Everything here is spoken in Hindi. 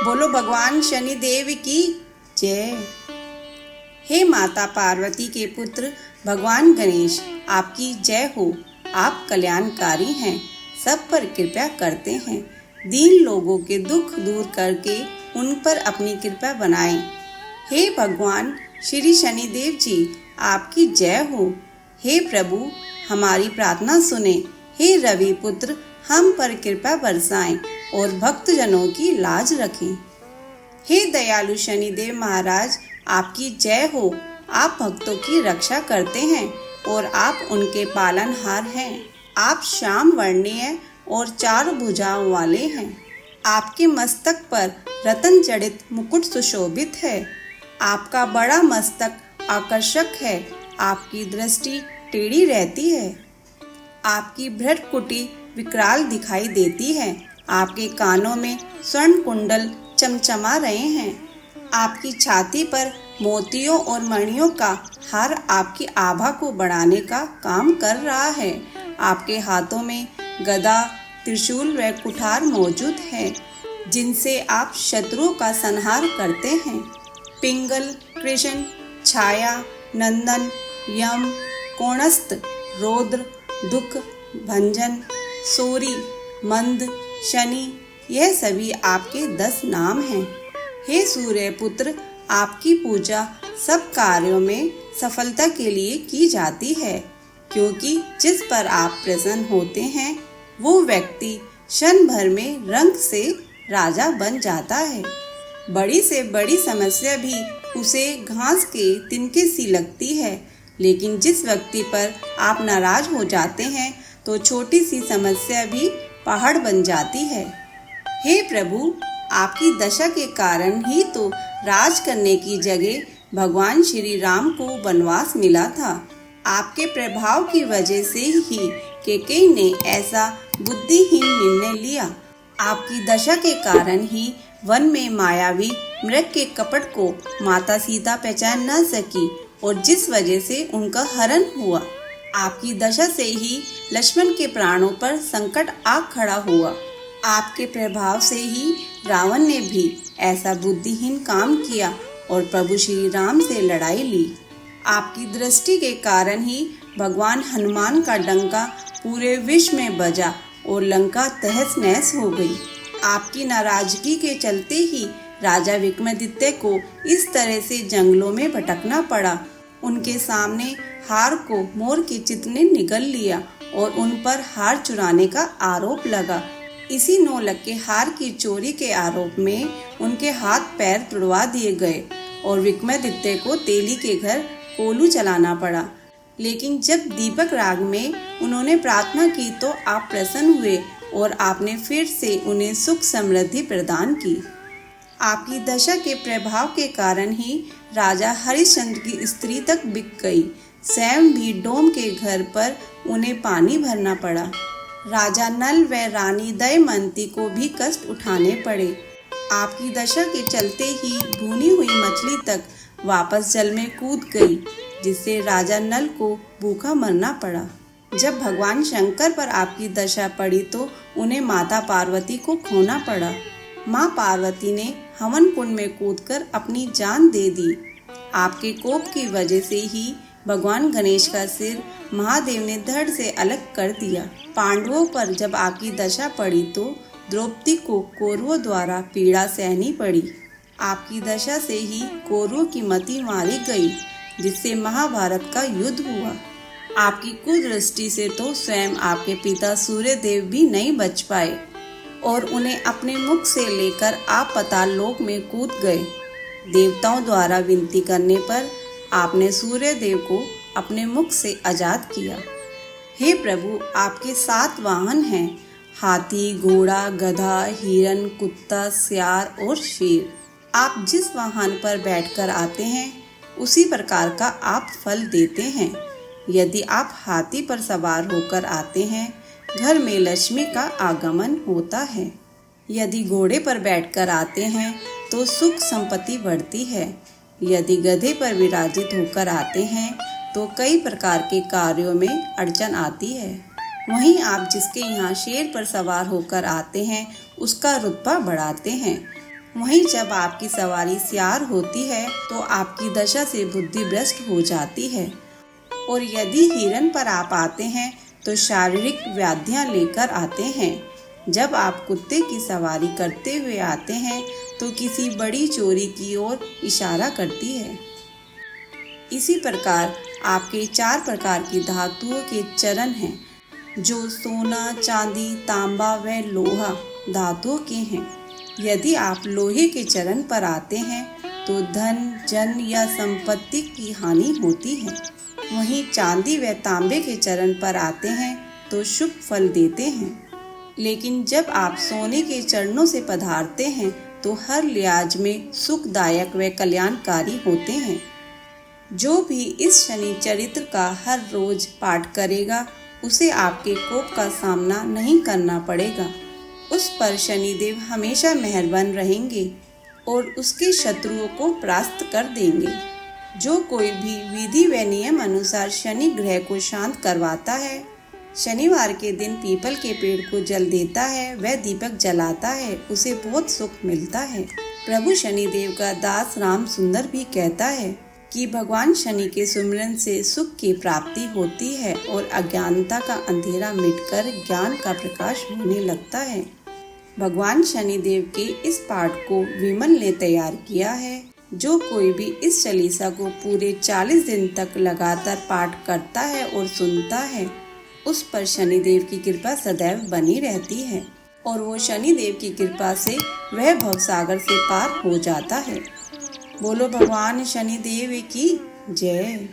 बोलो भगवान शनि देव की जय। हे माता पार्वती के पुत्र भगवान गणेश, आपकी जय हो। आप कल्याणकारी हैं, सब पर कृपा करते हैं। दीन लोगों के दुख दूर करके उन पर अपनी कृपा बनाएं। हे भगवान श्री शनिदेव जी, आपकी जय हो। हे प्रभु, हमारी प्रार्थना सुने। हे रवि पुत्र, हम पर कृपा बरसाएं और भक्तजनों की लाज रखें। हे दयालु शनिदेव महाराज, आपकी जय हो। आप भक्तों की रक्षा करते हैं और आप उनके पालनहार हैं। आप श्याम वर्णीय और 4 भुजाओं वाले हैं। आपके मस्तक पर रतन जड़ित मुकुट सुशोभित है। आपका बड़ा मस्तक आकर्षक है। आपकी दृष्टि टेढ़ी रहती है। आपकी भ्रकुटी विकराल दिखाई देती है। आपके कानों में स्वर्ण कुंडल चमचमा रहे हैं। आपकी छाती पर मोतियों और मणियों का हार आपकी आभा को बढ़ाने का काम कर रहा है। आपके हाथों में गदा, त्रिशूल व कुठार मौजूद है, जिनसे आप शत्रुओं का संहार करते हैं। पिंगल, कृष्ण, छाया, नंदन, यम, कोणस्थ, रौद्र, दुख भंजन, सूरी, मंद, शनि, यह सभी आपके 10 नाम हैं। हे सूर्य पुत्र, आपकी पूजा सब कार्यों में सफलता के लिए की जाती है, क्योंकि जिस पर आप प्रसन्न होते हैं वो व्यक्ति क्षण भर में रंग से राजा बन जाता है। बड़ी से बड़ी समस्या भी उसे घास के तिनके सी लगती है, लेकिन जिस व्यक्ति पर आप नाराज हो जाते हैं तो छोटी सी समस्या भी पहाड़ बन जाती है। हे प्रभु, आपकी दशा के कारण ही तो राज करने की जगह भगवान श्री राम को वनवास मिला था। आपके प्रभाव की वजह से ही कैकेयी ने ऐसा बुद्धिहीन निर्णय लिया। आपकी दशा के कारण ही वन में मायावी मृग के कपट को माता सीता पहचान न सकी और जिस वजह से उनका हरण हुआ। आपकी दशा से ही लक्ष्मण के प्राणों पर संकट आ खड़ा हुआ। आपके प्रभाव से ही रावण ने भी ऐसा बुद्धिहीन काम किया और प्रभु श्री राम से लड़ाई ली। आपकी दृष्टि के कारण ही भगवान हनुमान का डंका पूरे विश्व में बजा और लंका तहस नहस हो गई। आपकी नाराजगी के चलते ही राजा विक्रमादित्य को इस तरह से जंगलों में भटकना पड़ा। उनके सामने हार को मोर के चित्त ने निगल लिया और उन पर हार चुराने का आरोप लगा। इसी 9 लाख के हार की चोरी के आरोप में उनके हाथ पैर तुड़वा दिए गए और विक्रमादित्य को तेली के घर कोलू चलाना पड़ा। लेकिन जब दीपक राग में उन्होंने प्रार्थना की तो आप प्रसन्न हुए और आपने फिर से उन्हें सुख समृद्धि प्रदान की। आपकी दशा के प्रभाव के कारण ही राजा हरिश्चंद्र की स्त्री तक बिक गई। स्वयं भी डोम के घर पर उन्हें पानी भरना पड़ा। राजा नल व रानी दमयंती को भी कष्ट उठाने पड़े। आपकी दशा के चलते ही भुनी हुई मछली तक वापस जल में कूद गई, जिससे राजा नल को भूखा मरना पड़ा। जब भगवान शंकर पर आपकी दशा पड़ी तो उन्हें माता पार्वती को खोना पड़ा। माँ पार्वती ने हवन कुंड में कूदकर अपनी जान दे दी। आपके कोप की वजह से ही भगवान गणेश का सिर महादेव ने धड़ से अलग कर दिया। पांडवों पर जब आपकी दशा पड़ी तो द्रौपदी को कौरवों द्वारा पीड़ा सहनी पड़ी। आपकी दशा से ही कौरवों की मति मारी गई, जिससे महाभारत का युद्ध हुआ। आपकी कुदृष्टि से तो स्वयं आपके पिता सूर्यदेव भी नहीं बच पाए और उन्हें अपने मुख से लेकर आप पाताल लोक में कूद गए। देवताओं द्वारा विनती करने पर आपने सूर्यदेव को अपने मुख से आजाद किया। हे प्रभु, आपके 7 वाहन हैं, हाथी, घोड़ा, गधा, हिरन, कुत्ता, सियार और शेर। आप जिस वाहन पर बैठकर आते हैं उसी प्रकार का आप फल देते हैं। यदि आप हाथी पर सवार होकर आते हैं, घर में लक्ष्मी का आगमन होता है। यदि घोड़े पर बैठकर आते हैं तो सुख संपत्ति बढ़ती है। यदि गधे पर विराजित होकर आते हैं तो कई प्रकार के कार्यों में अड़चन आती है। वहीं आप जिसके यहाँ शेर पर सवार होकर आते हैं उसका रुतबा बढ़ाते हैं। वहीं जब आपकी सवारी सियार होती है तो आपकी दशा से बुद्धि भ्रष्ट हो जाती है। और यदि हिरन पर आप आते हैं तो शारीरिक व्याधियां लेकर आते हैं। जब आप कुत्ते की सवारी करते हुए आते हैं तो किसी बड़ी चोरी की ओर इशारा करती है। इसी प्रकार आपके 4 प्रकार की धातुओं के चरण हैं, जो सोना, चांदी, तांबा व लोहा धातुओं के हैं। यदि आप लोहे के चरण पर आते हैं तो धन, जन या संपत्ति की हानि होती है। वहीं चांदी व तांबे के चरण पर आते हैं तो शुभ फल देते हैं। लेकिन जब आप सोने के चरणों से पधारते हैं तो हर लिहाज में सुखदायक व कल्याणकारी होते हैं। जो भी इस शनि चरित्र का हर रोज पाठ करेगा उसे आपके कोप का सामना नहीं करना पड़ेगा। उस पर शनिदेव हमेशा मेहरबान रहेंगे और उसके शत्रुओं को परास्त कर देंगे। जो कोई भी विधि व नियम अनुसार शनि ग्रह को शांत करवाता है, शनिवार के दिन पीपल के पेड़ को जल देता है, वह दीपक जलाता है, उसे बहुत सुख मिलता है। प्रभु शनिदेव का दास राम सुंदर भी कहता है कि भगवान शनि के सुमिरन से सुख की प्राप्ति होती है और अज्ञानता का अंधेरा मिटकर ज्ञान का प्रकाश होने लगता है। भगवान शनिदेव के इस पाठ को विमल ने तैयार किया है। जो कोई भी इस चालीसा को पूरे 40 दिन तक लगातार पाठ करता है और सुनता है, उस पर शनिदेव की कृपा सदैव बनी रहती है और वो शनिदेव की कृपा से वह भवसागर से पार हो जाता है। बोलो भगवान शनिदेव की जय।